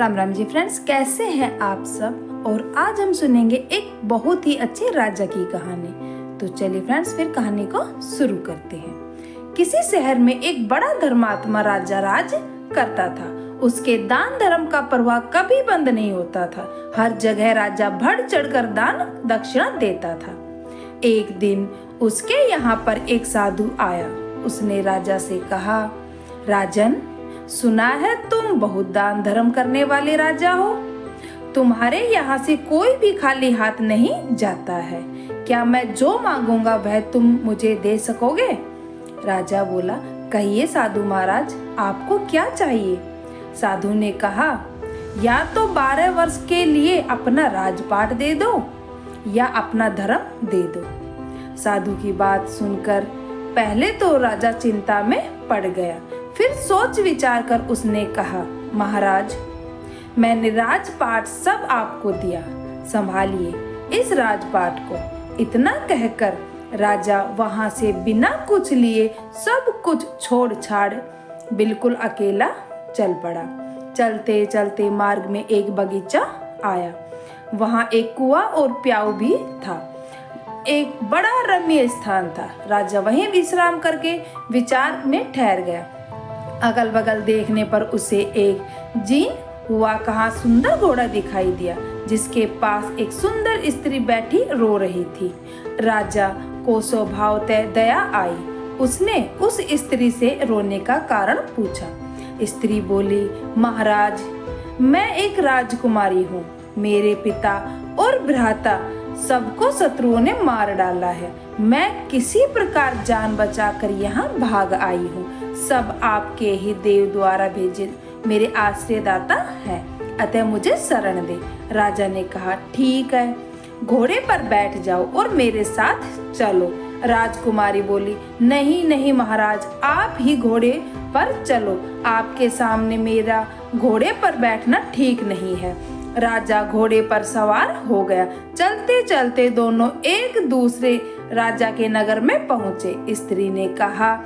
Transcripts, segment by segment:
Ram Ram ji friends, कैसे हैं आप सब। और आज हम सुनेंगे एक बहुत ही अच्छे राजा की कहानी। तो चलिए फ्रेंड्स, फिर कहानी को शुरू करते हैं। किसी शहर में एक बड़ा धर्मात्मा राजा राज करता था। उसके दान धर्म का प्रवाह कभी बंद नहीं होता था। हर जगह राजा बढ़ चढ़कर दान दक्षिणा देता था। एक दिन उसके यहाँ पर एक साधु आया। उसने राजा से कहा, राजन, सुना है तुम बहुत दान धर्म करने वाले राजा हो। तुम्हारे यहाँ से कोई भी खाली हाथ नहीं जाता है। क्या मैं जो मांगूंगा वह तुम मुझे दे सकोगे? राजा बोला, कहिए साधु महाराज, आपको क्या चाहिए? साधु ने कहा, या तो 12 वर्ष के लिए अपना राजपाट दे दो या अपना धर्म दे दो। साधु की बात सुनकर पहले तो राजा चिंता में पड़ गया। फिर सोच विचार कर उसने कहा, महाराज, मैंने राजपाट सब आपको दिया, संभालिए इस राजपाट को। इतना कहकर राजा वहां से बिना कुछ लिए सब कुछ छोड़ छाड़ बिल्कुल अकेला चल पड़ा। चलते चलते मार्ग में एक बगीचा आया। वहां एक कुआं और प्याऊ भी था। एक बड़ा रम्य स्थान था। राजा वहीं विश्राम करके विचार में ठहर गया। अगल बगल देखने पर उसे एक जीन हुआ कहा सुंदर घोड़ा दिखाई दिया, जिसके पास एक सुंदर स्त्री बैठी रो रही थी। राजा को स्वभावतः दया आई। उसने उस स्त्री से रोने का कारण पूछा। स्त्री बोली, महाराज, मैं एक राजकुमारी हूँ। मेरे पिता और भ्राता सबको शत्रुओं ने मार डाला है। मैं किसी प्रकार जान बचाकर यहाँ भाग आई हूँ। सब आपके ही देव द्वारा भेजे मेरे आश्रयदाता हैं, अतः मुझे शरण दे। राजा ने कहा, ठीक है, घोड़े पर बैठ जाओ और मेरे साथ चलो। राजकुमारी बोली, नहीं नहीं महाराज, आप ही घोड़े पर चलो। आपके सामने मेरा घोड़े पर बैठना ठीक नहीं है। राजा घोड़े पर सवार हो गया। चलते चलते दोनों एक दूसरे राजा के नगर में पहुँचे। स्त्री ने कहा,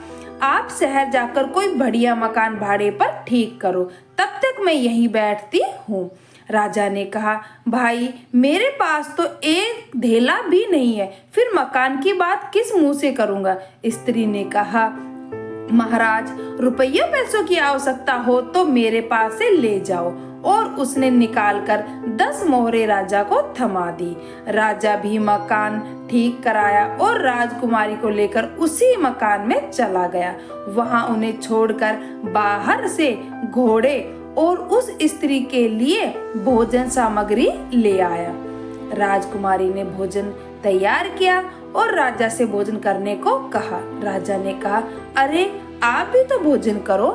आप शहर जाकर कोई बढ़िया मकान भाड़े पर ठीक करो, तब तक मैं यहीं बैठती हूँ। राजा ने कहा, भाई, मेरे पास तो एक धेला भी नहीं है, फिर मकान की बात किस मुंह से करूँगा। स्त्री ने कहा, महाराज, रुपये पैसों की आवश्यकता हो तो मेरे पास से ले जाओ। और उसने निकालकर 10 मोहरे राजा को थमा दी। राजा भी मकान ठीक कराया और राजकुमारी को लेकर उसी मकान में चला गया। वहां उन्हें छोड़कर बाहर से घोड़े और उस स्त्री के लिए भोजन सामग्री ले आया। राजकुमारी ने भोजन तैयार किया और राजा से भोजन करने को कहा। राजा ने कहा, अरे आप भी तो भोजन करो।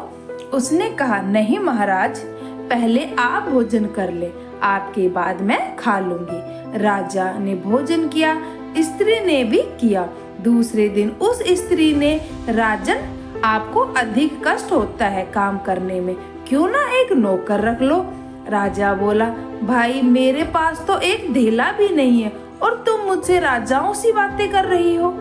उसने कहा, नहीं महाराज, पहले आप भोजन कर ले, आपके बाद मैं खा लूंगी। राजा ने भोजन किया, स्त्री ने भी किया। दूसरे दिन उस स्त्री ने, राजन, आपको अधिक कष्ट होता है काम करने में, क्यों ना एक नौकर रख लो। राजा बोला, भाई, मेरे पास तो एक धेला भी नहीं है और तुम मुझसे राजाओं सी बातें कर रही हो।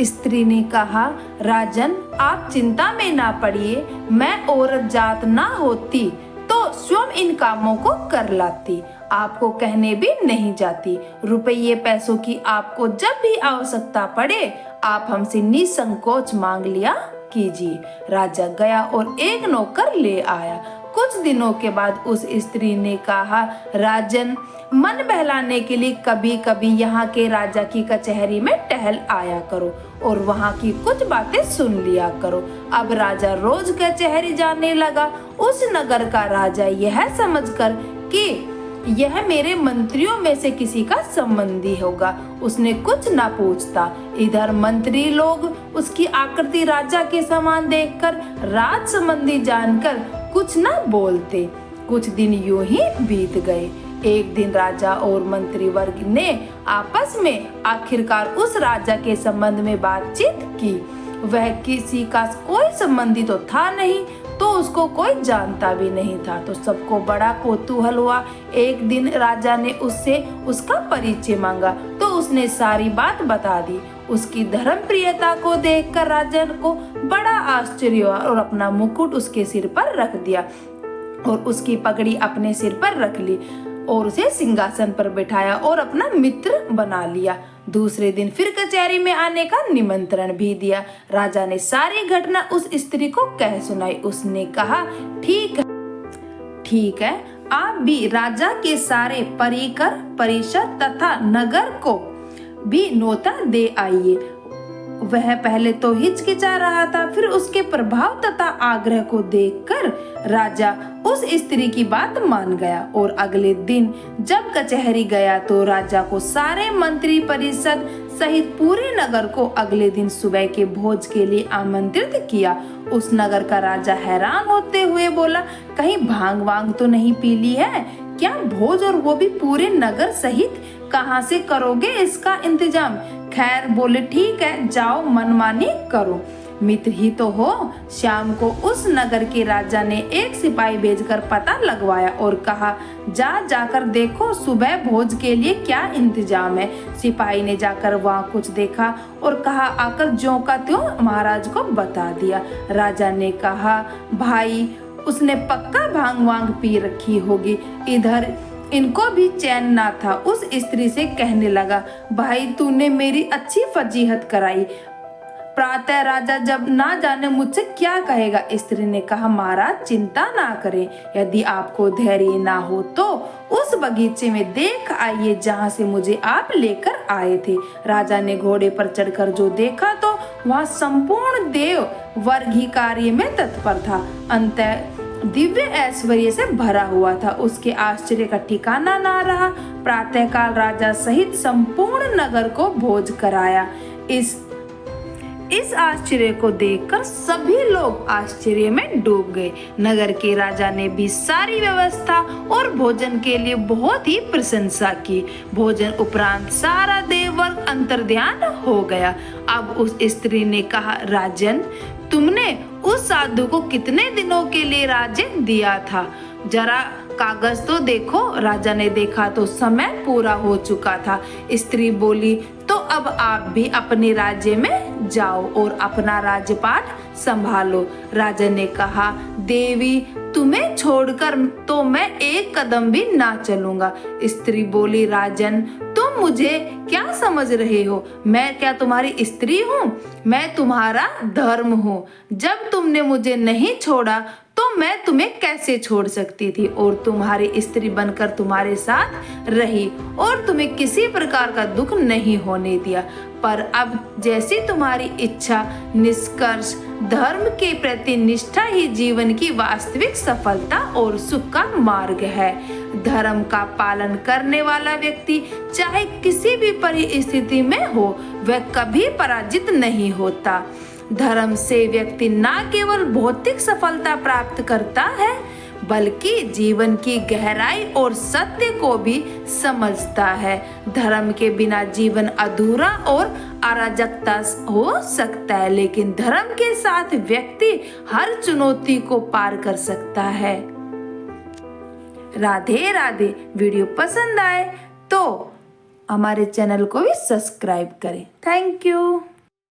स्त्री ने कहा, राजन, आप चिंता में ना पड़िए। मैं औरत जात ना होती तो स्वयं इन कामों को कर लाती, आपको कहने भी नहीं जाती। रुपये पैसों की आपको जब भी आवश्यकता पड़े, आप हमसे निसंकोच मांग लिया कीजिए। राजा गया और एक नौकर ले आया। कुछ दिनों के बाद उस स्त्री ने कहा, राजन, मन बहलाने के लिए कभी कभी यहाँ के राजा की कचहरी में टहल आया करो और वहाँ की कुछ बातें सुन लिया करो। अब राजा रोज कचहरी जाने लगा। उस नगर का राजा यह समझकर कि यह मेरे मंत्रियों में से किसी का संबंधी होगा, उसने कुछ ना पूछता। इधर मंत्री लोग उसकी आकृति राजा के समान देखकर राज संबंधी जानकर कुछ ना बोलते। कुछ दिन यूं ही बीत गए। एक दिन राजा और मंत्री वर्ग ने आपस में आखिरकार उस राजा के संबंध में बातचीत की। वह किसी का कोई संबंधी तो था नहीं, तो उसको कोई जानता भी नहीं था, तो सबको बड़ा कौतूहल हुआ। एक दिन राजा ने उससे उसका परिचय मांगा तो उसने सारी बात बता दी। उसकी धर्म प्रियता को देखकर राजा को बड़ा आश्चर्य हुआ और अपना मुकुट उसके सिर पर रख दिया। और उसकी पगड़ी अपने सिर पर रख ली और उसे सिंहासन पर बिठाया और अपना मित्र बना लिया। दूसरे दिन फिर कचहरी में आने का निमंत्रण भी दिया। राजा ने सारी घटना उस स्त्री को कह सुनाई। उसने कहा, ठीक है, आप भी राजा के सारे परिकर परिषद तथा नगर को भी न्योता दे आइए। वह पहले तो हिचकिचा रहा था, फिर उसके प्रभाव तथा आग्रह को देखकर राजा उस स्त्री की बात मान गया और अगले दिन जब कचहरी गया तो राजा को सारे मंत्री परिषद सहित पूरे नगर को अगले दिन सुबह के भोज के लिए आमंत्रित किया। उस नगर का राजा हैरान होते हुए बोला, कहीं भांग वांग तो नहीं पी ली है क्या? भोज और वो भी पूरे नगर सहित, कहाँ से करोगे इसका इंतजाम? खैर, बोले ठीक है, जाओ मनमानी करो, मित्र ही तो हो। शाम को उस नगर के राजा ने एक सिपाही भेजकर पता लगवाया और कहा, जाकर देखो सुबह भोज के लिए क्या इंतजाम है। सिपाही ने जाकर वहाँ कुछ देखा और कहा, आकर ज्यों का त्यों महाराज को बता दिया। राजा ने कहा, भाई उसने पक्का भांग वांग पी रखी होगी। इधर इनको भी चैन ना था। उस स्त्री से कहने लगा, भाई तूने मेरी अच्छी फजीहत कराई, प्रातः राजा जब ना जाने मुझसे क्या कहेगा। स्त्री ने कहा, महाराज चिंता ना करें, यदि आपको धैर्य ना हो तो उस बगीचे में देख आइए जहाँ से मुझे आप लेकर आए थे। राजा ने घोड़े पर चढ़कर जो देखा तो वहाँ संपूर्ण देव वर्ग ही कार्य में तत्पर था। अंतः दिव्य ऐश्वर्य से भरा हुआ था। उसके आश्चर्य का ठिकाना ना रहा। प्रातःकाल राजा सहित संपूर्ण नगर को भोज कराया। इस आश्चर्य को देखकर सभी लोग आश्चर्य में डूब गए। नगर के राजा ने भी सारी व्यवस्था और भोजन के लिए बहुत ही प्रशंसा की। भोजन उपरांत सारा देववर्ग अंतर्ध्यान हो गया। अब उस स्त्री ने कहा, राजन तुमने उस साधु को कितने दिनों के लिए राज्य दिया था? जरा कागज तो देखो। राजा ने देखा तो समय पूरा हो चुका था। स्त्री बोली, तो अब आप भी अपने राज्य में जाओ और अपना राज्यपाट संभालो। राजा ने कहा, देवी तुम्हें छोड़कर तो मैं एक कदम भी ना चलूंगा। स्त्री बोली, राजन तुम मुझे क्या समझ रहे हो? मैं क्या तुम्हारी स्त्री हूँ? मैं तुम्हारा धर्म हूँ। जब तुमने मुझे नहीं छोड़ा तो मैं तुम्हें कैसे छोड़ सकती थी? और तुम्हारी स्त्री बनकर तुम्हारे साथ रही और तुम्हें किसी प्रकार का दुख नहीं होने दिया। पर अब जैसी तुम्हारी इच्छा, निष्कर्ष धर्म के प्रति निष्ठा ही जीवन की वास्तविक सफलता और सुख का मार्ग है। धर्म का पालन करने वाला व्यक्ति चाहे किसी भी परिस्थिति में हो, वह कभी पराजित नहीं होता। धर्म से व्यक्ति न केवल भौतिक सफलता प्राप्त करता है बल्कि जीवन की गहराई और सत्य को भी समझता है। धर्म के बिना जीवन अधूरा और अराजकता हो सकता है, लेकिन धर्म के साथ व्यक्ति हर चुनौती को पार कर सकता है। राधे राधे। वीडियो पसंद आए तो हमारे चैनल को भी सब्सक्राइब करें। Thank you.